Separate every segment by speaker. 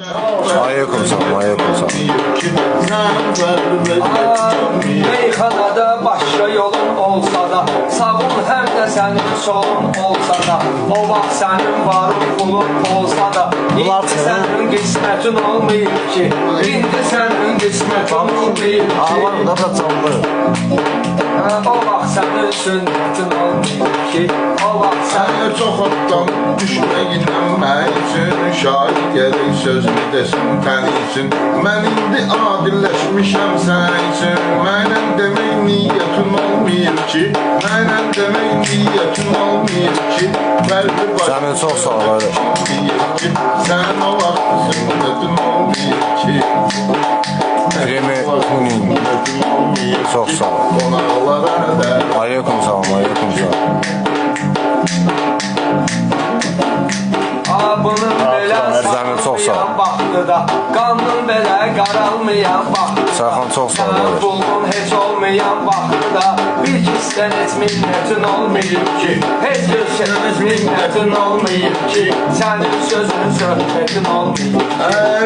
Speaker 1: Aleyküm selam, aleyküm selam.
Speaker 2: Meyxanada başqa yolun olsa da, sağın həm də sənin solun olsa da, o vaxt sənin varın pulun olsa da, indi sənin qismətin olmayıb ki, indi sənin qismətin olmayıb ki, o vaxt sənin sünnətin olmayıb ki, o vaxt sənin
Speaker 3: çox atdan düşməyinlə mən üçün şair gələk sözünü desin təniysin. Mən indi adilləşmişəm sən üçün, mənəm demək niyyətin olmayıb ki, mənəm demək niyyətin olmayıb ki, fərqi
Speaker 1: Sənin çox sağ ol,
Speaker 3: ki, sən o vaxt sünnətin olmayıb ki,
Speaker 1: Remi Hunin, çox sağ ol.
Speaker 3: qonaqlara da
Speaker 1: Aleyküm selam, aleyküm selam.
Speaker 2: bunun belə sarılmayan vaxtıda, qanın belə qaralmayan vaxtıda,
Speaker 1: Sərxan çox sağ ol.
Speaker 2: pulun heç olmayan vaxtıda, bir kisdən heç minnətin olmayıb ki, heç bir şeyimiz minnətin olmayıb ki, sənin sözün söhbətin olmayıb.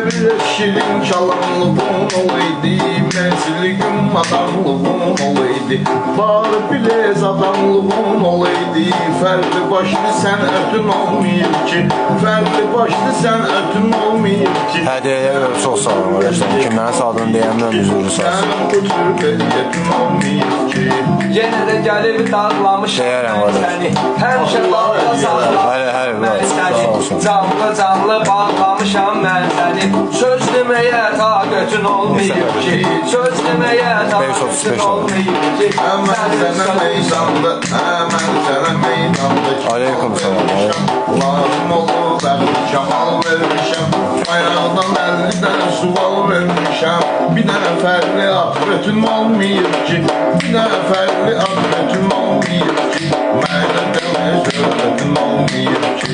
Speaker 3: Bir şirin çalanlığın olaydı, mənziliğin adamlığın olaydı, barı bilez adamlığın olaydı, fərqli başlı sənətin olmayıb ki, fərqli başlı sənətin olmayıb ki,
Speaker 1: Hədiyyəyə görə çox sağ ol. Kimlərin adını deyəmdən üzürü sağ ol.
Speaker 3: sənin bu tür vəziyyətin olmayıb ki,
Speaker 2: Yenə də gəlib dağlamışam mən səni, həmişə dalda saxlamışam mən səni, canlı bağlamışam mən səni, söz deməyə taqətin olmayıb ki, söz deməyə taqətin olmayıb ki,
Speaker 3: mən sənə meydanda, mən sənə meydanda
Speaker 1: Aleyküm selam,
Speaker 3: lazım olur bəxti kamal vermişəm, ayağdan 50 dənə sual vermişəm, bir dənə fərqli axirətin olmayıb ki, bir dənə fərqli axirətin olmayıb ki, mənə deməyə söhbətin olmayıb ki,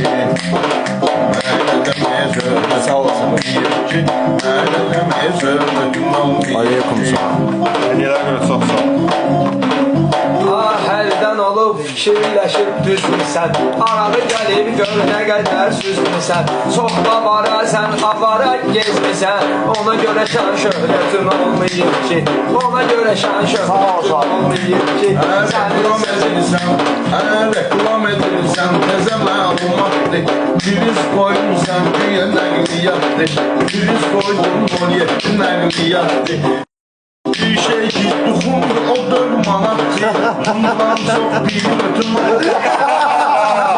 Speaker 3: mənə deməyə söhbətin olmayıb ki, mənə deməyə söhbətin olmayıb
Speaker 1: Aleyküm
Speaker 3: ki.
Speaker 1: selam. Hədiyyəyə görə çox sağ ol.
Speaker 2: Hərdən olub fikirləşib düzmüsən, arağı gəlib gör nə qədər süzmüsən, çox da vara sən avara gezmisən, ona görə şan şöhrətin olmayıb ki, ona görə şan şöhrətin olmayıb ki,
Speaker 3: Reklam edirsən, reklam edirsən, təzə məlumatdır, priz qoymusan, güya nəqliyyatdır, priz qoydun 17 nəqliyyatdır. Bir şey ki, duxumdur, o 4 manatdır, bundan çox qiymətin olur.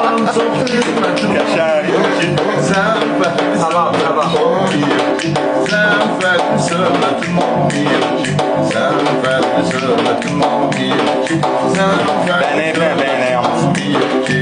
Speaker 3: Bundan çox qiymətin olur ki, sən fərqli söhbətin olmayıb ki, sən fərqli söhbətin olmayıb ki, sən fərqli söhbətin olmayıb ki, sən fərqli söhbətin olmayıb ki.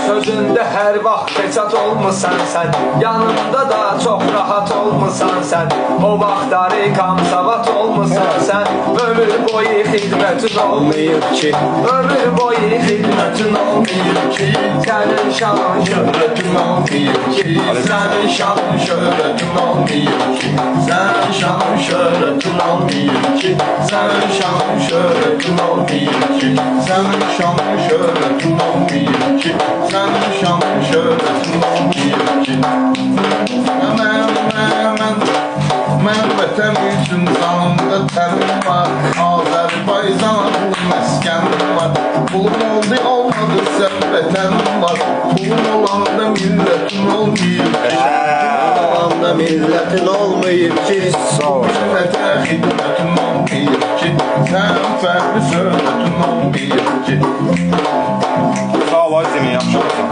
Speaker 2: Sözündə hər vaxt feçat olmusan sən, yanında da çox rahat olmusan sən, o vaxtları kamsavat olmusan sən, ömür boyu xidmətin olmayıb ki, ömür boyu xidmətin olmayıb ki, sənin şanın şöhrətin olmayıb ki, sənin şanın şöhrətin olmayıb ki, sənin şanın şöhrətin olmayıb ki, sənin şanın şöhrətin olmayıb ki, sənin şanın şöhrətin olmayıb ki, sənin şanın şöhrətin olmayıb ki, mən vətən üçün canımda tərim var, Azərbaycana bu məskənim var, pulum oldu olmadı sən vətənim var, pulum olanda millətin olmayıb ki, pulum olanda millətin olmayıb ki, millətə xidmətin olmayıb ki, sən fərqli söhbətin olmayıb ki.
Speaker 1: Sağ ol, Azimi, yaxşı olsun.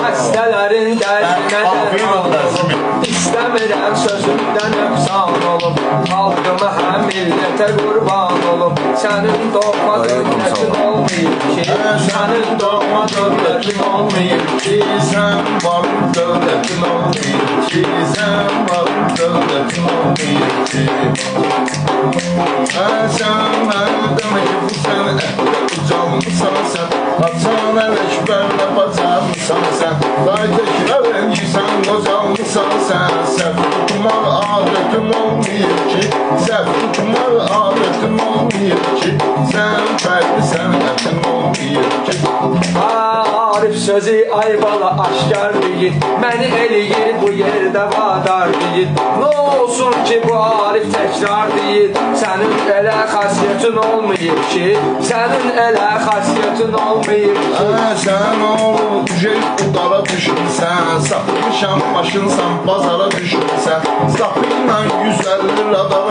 Speaker 2: Xəstələrin dərdinə İstəmirəm sözümdən öpsan olum, xalqıma həm millətə qurban olum, sənin doğma dövlətin olmayıb ki, sənin doğma dövlətin olmayıb ki,
Speaker 3: sən varım dövlətin olmayıb ki, sən varım dövlətin olmayıb ki. Sən mənə demək ki, bu sən ucalmısan sən, açan ələkbərlə bacarmısan sən, day təkrar eləyirsən, qocalmısan sən, səhv tutmaq adətin olmayıb ki, səhv tutmaq adətin olmayıb olmayır ki Sən fərqli sənətin olmayır ki
Speaker 2: Arif sözü ayvala aşkar deyil Məni eləyir bu yerdə vadar deyil Nə olsun ki bu Arif təkrar deyil Sənin elə xasiyyətin olmayıb ki Sənin elə xasiyyətin olmayıb ki
Speaker 3: Sən oğlum düşək udara düşürsən Satmışam maşınsan bazara düşürsən Sapıyla 150 lirada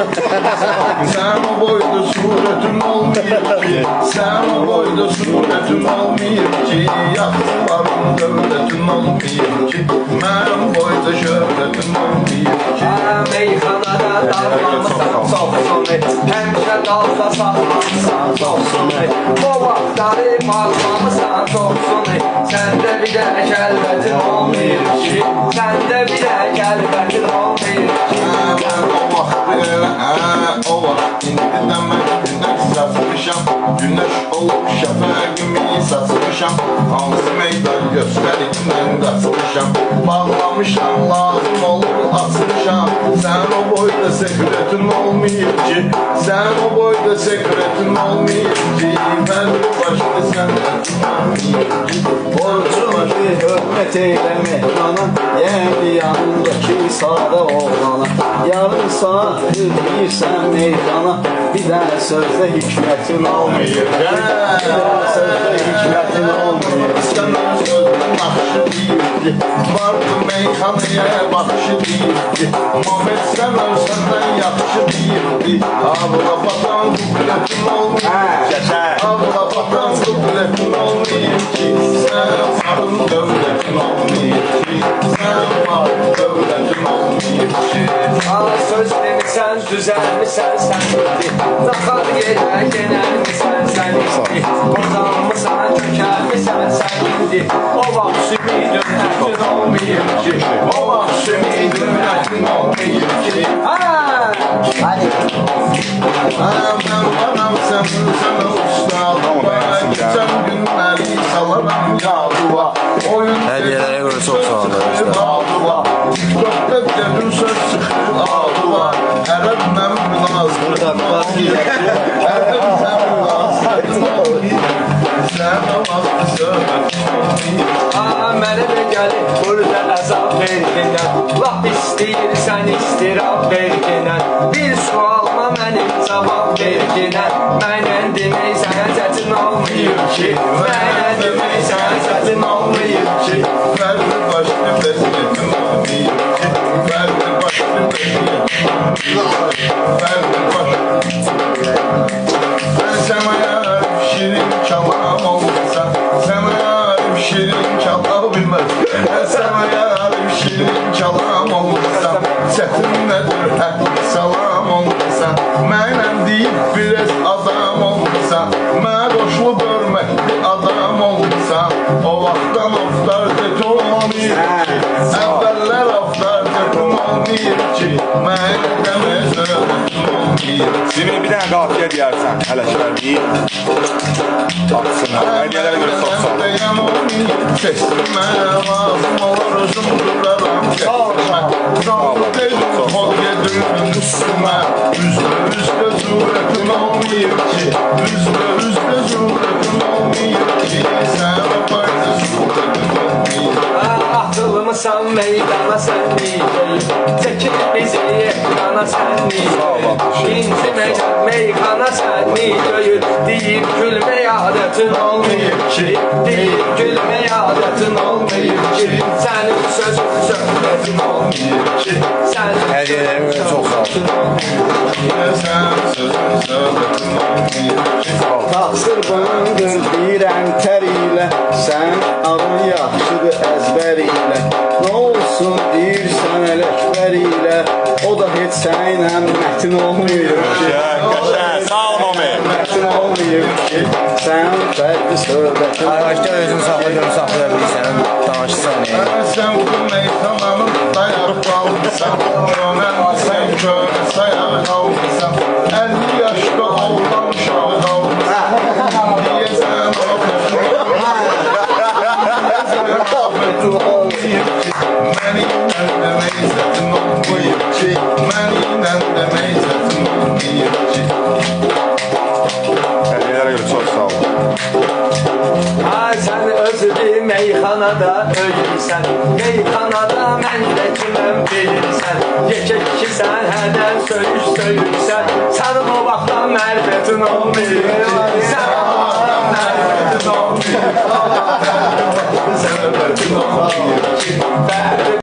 Speaker 3: Sən o boyda surətin olmayıb ki Sən o boyda surətin olmayıb ki Yaxınların dövlətin olmayıb ki Mənim boyda şöhrətin olmayıb ki
Speaker 2: Meyxanada davranmışsan çoxsunu Həmişə dalda saxlamısan çoxsunu O vaxtları bağlamısan çoxsunu Səndə bir də kəlbətin olmayıb ki Səndə bir də kəlbətin olmayıb ki
Speaker 3: O vaxt indidən mən günəş satmışam Günəş olub şəfəqimi satmışam Hansı meydan göstərikdən qaçmışam Bağlamışam lazım olur açmışam Sən o boyda sekretin olmayıb ki Sən o boyda sekretin olmayıb ki Fərqli başlı sənətin olmayıb ki
Speaker 4: Borcum bir hürmet eyle mehrana Yeğdi yanındaki sağda oğlana Yarım saat yürüyürsən meydana Bir dənə sözdə hikmətin olmayıb Bir dənə sözdə hikmətin olmayıb
Speaker 3: Sana sözün naxşı deyirdi Vardı meyxanaya baxşı deyirdi Muhammed sən ölsəndən yaxşı deyirdi Ağla batan qüblətin olmayıb Ağla batan qüblətin olmayıb ki Sən varın dövlətin olmayıb ki Sən varın dövlətin olmayıb ki
Speaker 2: Ala söz demisən, düzəlmisən sən indi Taxar yerə genəlmisən sən indi Qozanmısan, kökəlmisən sən indi O vaxt sümidün ətin olmayıb ki O vaxt sümidün ətin olmayıb ki
Speaker 3: Mən varam sən ustadım Geçən günləri salaram yadıva
Speaker 1: Hədiyyələrə görə çox sağ olun
Speaker 3: TikTok'da dedim söz çıxır adıva Ərəblə münasibət Ərəblə münasibət Sən o vaxt söhbətin
Speaker 2: Mənə də gəlib burada əzab verginən Laf istəyirsən istirab verginən Bir sualıma mənim cavab verginən Mənə demək sənə çətin olmayıb ki Mənə demək sənə çətin olmayıb ki
Speaker 3: Fərqli başlı vəziyyətin olmayıb ki Fərqli başlı vəziyyətin Fərqli başlı Mən sənə yarım şirin kəlam olmasa Sənə yarım şirin kəlam bilməz Mən sənə yarım şirin kəlam olmasa Çətin nədir həqqi salam olmasa Mənəm deyib biraz adam olmasa Mənə qoşulub örməkli adam olmasa O vaxtdan avtoritet olmalıyım ki Əvvəllər avtoritet olmalıyım ki Mənə demək öyrətim olmalıyım
Speaker 5: Şimdi bir tane qafiyə deyərsən, hələşlər deyil. Aksınlar, hədiyyələrə görə çox sağ olun.
Speaker 3: Seçtim mənə lazım olur özüm duraram Seçtimə Canlı deyim kol gedirdim üstümə Üzdə surətin olmayıb ki Üzdə surətin olmayıb ki Sən o boyda surətin olmayıb
Speaker 2: Atılmısan meydana sən neyəcək Çəkil bizi ekrana sən neyəcək İnci meyxana sən neyəcək Deyib gülmək adətin olmayıb ki Deyib gülmək adətin olmayıb ki Sənin sözün söhbətin olmayıb ki
Speaker 1: Hədiyyələrə görə çox sağ olun
Speaker 3: Sən sözün söhbətin olmayıb ki
Speaker 4: Taxsır bındır deyirəm tər ilə Sən adın yaxşıdır əzbər ilə Nə olsun deyirsən ələkbər ilə O da heç sənə mətin olmayıb ki
Speaker 5: Qəşən, sağ ol Mami.
Speaker 4: Mətin olmayıb ki Sən fərqli söhbətin
Speaker 1: Arkadaşlar özünü saxlaya bilirsən Danışırsan
Speaker 3: Sən bu meyxananın dayaq qalmışsan Könəlmisən, könə sayaq qalmışsan 50 yaşda oğlan uşağı qalmışsan Deyəsən o Mənimlə də meyzətin olmayıb ki Mənimlə də meyzətin olmayıb ki
Speaker 2: Özünü meyxanada öyürsən, meyxanada mən də kiməm bilirsən. Yekək ki sən hədən söyürsən, sənin o vaxtdan mərifətin olmayır. Sənin o vaxtdan mərifətin olmayır. Sənin o vaxtdan mərifətin olmayır.